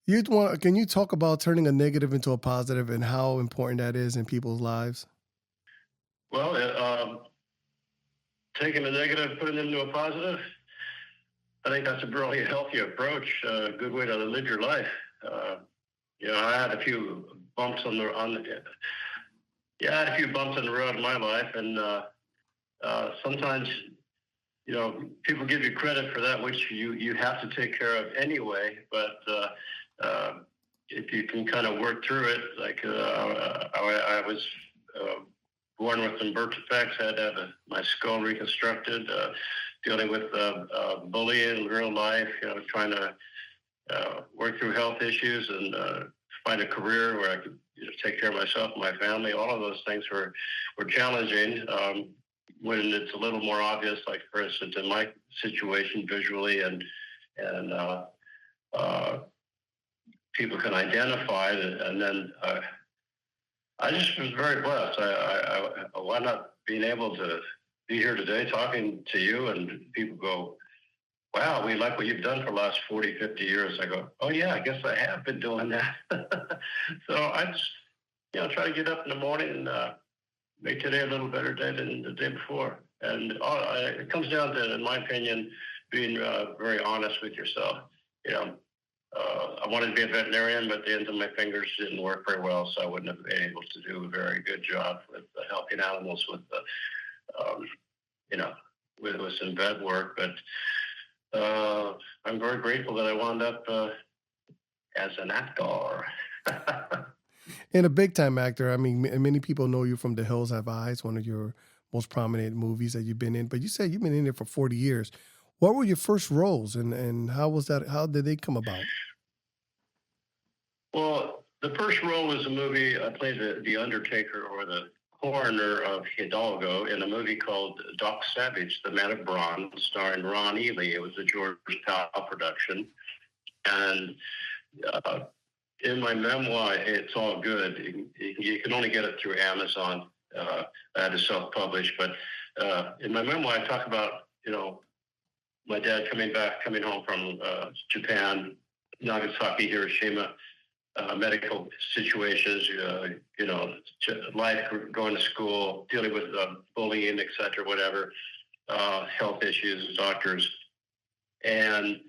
Can you talk about turning a negative into a positive and how important that is in people's lives? Well, taking a negative, putting it into a positive, I think that's a really healthy approach, a good way to live your life. Uh, I had a few bumps I had a few bumps on the road in my life, and sometimes, people give you credit for that, which you have to take care of anyway. But uh, if you can kind of work through it, like I was uh, born with some birth defects, had to have my skull reconstructed, dealing with bullying in real life, trying to work through health issues and find a career where I could take care of myself and my family. All of those things were challenging. When it's a little more obvious, like for instance in my situation, visually and uh, people can identify it, and then I just was very blessed. I wound up being able to be here today talking to you, and people go, wow, we like what you've done for the last 40, 50 years. I go, oh, yeah, I guess I have been doing that. So I just, try to get up in the morning and make today a little better day than the day before. And it comes down to, in my opinion, being very honest with yourself. You know, I wanted to be a veterinarian, but the ends of my fingers didn't work very well, so I wouldn't have been able to do a very good job with helping animals with um, you know, with some vet work. But I'm very grateful that I wound up as an actor. And a big time actor. I mean, many people know you from The Hills Have Eyes, one of your most prominent movies that you've been in. But you said you've been in it for 40 years. What were your first roles, and how was that? How did they come about? Well, the first role was a movie. I played the Undertaker, or the coroner of Hidalgo, in a movie called Doc Savage, The Man of Bronze, starring Ron Ely. It was a George Powell production. And uh, in my memoir, It's All Good, you can only get it through Amazon. I had to self-publish. But in my memoir, I talk about, my dad coming home from Japan, Nagasaki, Hiroshima, medical situations, life, going to school, dealing with bullying, et cetera, whatever, health issues, doctors. And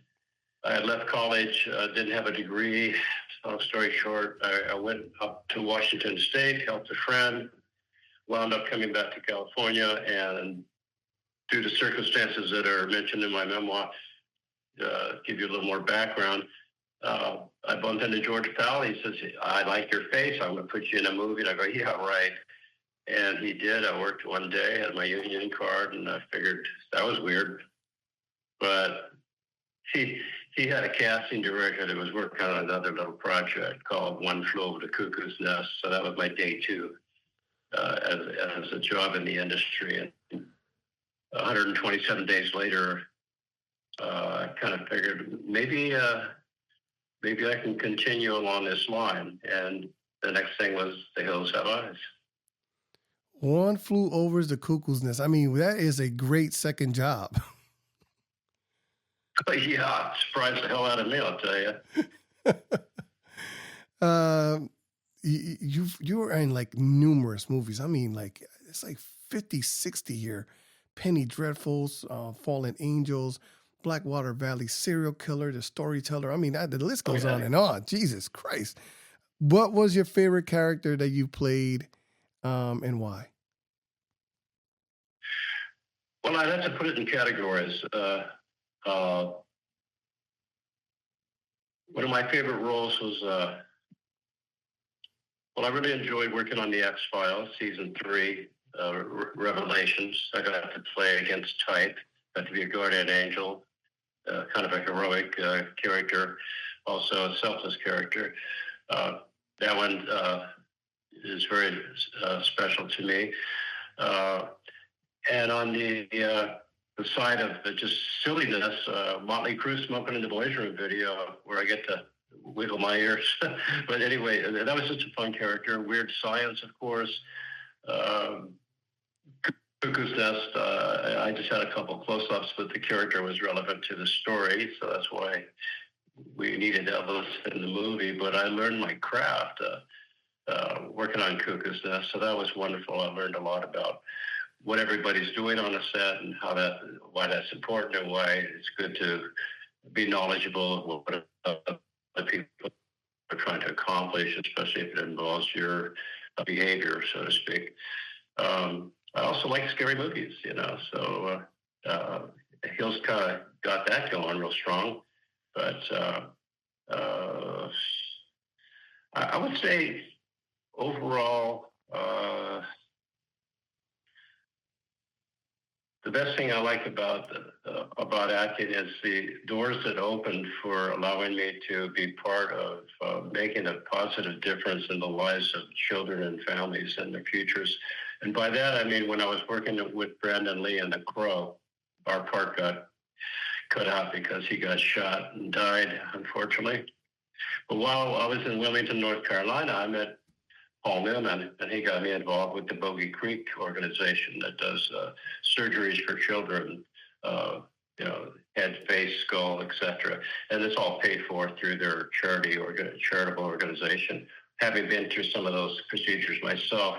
I had left college, didn't have a degree. Long story short, I went up to Washington State, helped a friend, wound up coming back to California, and due to circumstances that are mentioned in my memoir, give you a little more background. I bumped into George Powell. He says, I like your face. I'm going to put you in a movie. And I go, yeah, right. And he did. I worked one day, had my union card, and I figured that was weird. But he had a casting director that was working on another little project called One Flew Over the Cuckoo's Nest. So that was my day two as a job in the industry. And 127 days later, I kind of figured maybe I can continue along this line. And the next thing was The Hills Have Eyes. One Flew Over the Cuckoo's Nest. I mean, that is a great second job. Yeah, surprised the hell out of me, I'll tell you. um, you were in like numerous movies. I mean, like it's like 50, 60 here. Penny Dreadfuls, Fallen Angels, Blackwater Valley Serial Killer, The Storyteller. I mean, the list Oh, goes on yeah. and on. Jesus Christ. What was your favorite character that you played, and why? Well, I'd have to put it in categories. Uh, One of my favorite roles was, I really enjoyed working on the X Files, season three, Revelations. I got to play against type, got to be a guardian angel, kind of a heroic character, also a selfless character. Uh, that one is very special to me. Uh, and on the side of just silliness, Motley Crue Smoking in the Boys Room video, where I get to wiggle my ears. But anyway, that was just a fun character. Weird Science, of course. Um, Cuckoo's Nest, I just had a couple close-ups, but the character was relevant to the story, so that's why we needed Elvis in the movie, but I learned my craft working on Cuckoo's Nest, so that was wonderful. I learned a lot about what everybody's doing on a set and why that's important and why it's good to be knowledgeable of what other people are trying to accomplish, especially if it involves your behavior, so to speak. I also like scary movies, Hills kind of got that going real strong. But I would say overall, the best thing I like about acting is the doors that opened for allowing me to be part of making a positive difference in the lives of children and families and their futures. And by that, I mean when I was working with Brandon Lee in The Crow, our part got cut out because he got shot and died, unfortunately. But while I was in Wilmington, North Carolina, I met Paul Newman, and he got me involved with the Bogey Creek organization that does surgeries for children, head, face, skull, etc. And it's all paid for through their charitable organization. Having been through some of those procedures myself,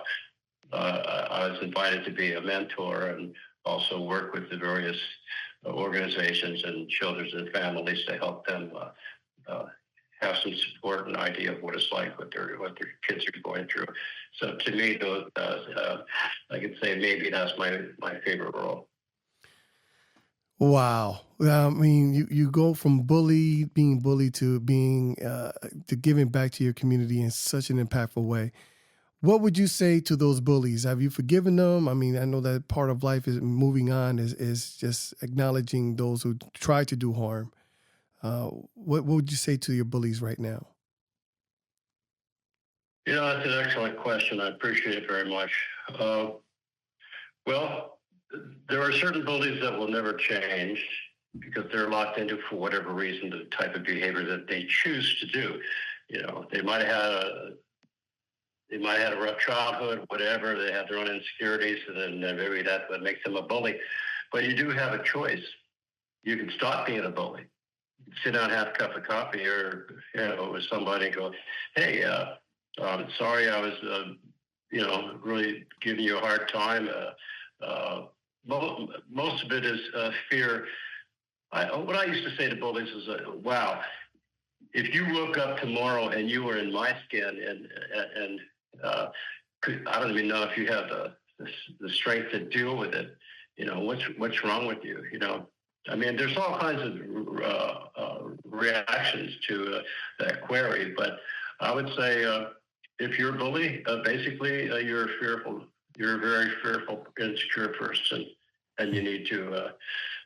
I was invited to be a mentor and also work with the various organizations and children and families to help them have some support and idea of what it's like, what their kids are going through. So to me, I could say maybe that's my favorite role. Wow. I mean, you go from being bullied to being to giving back to your community in such an impactful way. What would you say to those bullies? Have you forgiven them? I mean, I know that part of life is moving on is just acknowledging those who try to do harm. What would you say to your bullies right now? That's an excellent question. I appreciate it very much. Well, there are certain bullies that will never change because they're locked into, for whatever reason, the type of behavior that they choose to do. They might have had a rough childhood, whatever. They have their own insecurities, and then maybe that's what makes them a bully. But you do have a choice. You can stop being a bully. Sit down, have a cup of coffee, or with somebody, and go, "Hey, I'm sorry, I was, really giving you a hard time." Most of it is fear. What I used to say to bullies is, "Wow, if you woke up tomorrow and you were in my skin, and I don't even know if you have the strength to deal with it. What's wrong with you? I mean, there's all kinds of reactions to that query, but I would say if you're a bully, basically you're fearful. You're a very fearful, insecure person, and you need to.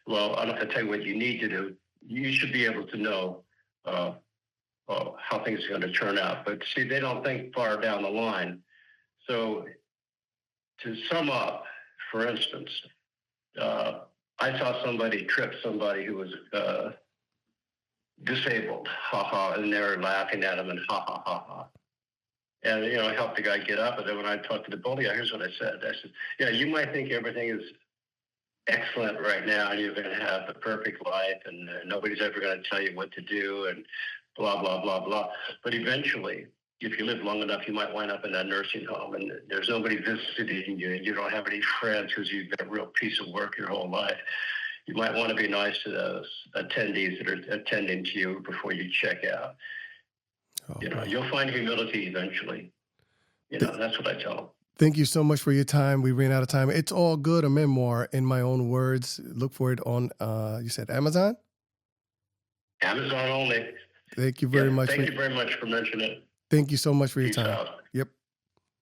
I don't have to tell you what you need to do. You should be able to know how things are going to turn out. But see, they don't think far down the line. So to sum up, for instance, I saw somebody trip somebody who was disabled, and they were laughing at him and ha. And, I helped the guy get up. And then when I talked to the bully, here's what I said. I said, yeah, you might think everything is excellent right now and you're going to have the perfect life and nobody's ever going to tell you what to do and blah, blah, blah, blah. But eventually, if you live long enough, you might wind up in a nursing home and there's nobody visiting you and you don't have any friends because you've been a real piece of work your whole life. You might want to be nice to those attendees that are attending to you before you check out. You'll find humility eventually. That's what I tell them. Thank you so much for your time. We ran out of time. It's All Good, a memoir in my own words. Look for it on, you said Amazon? Amazon only. Thank you very much. Thank you very much for mentioning it. Thank you so much for your Peace time. out. Yep.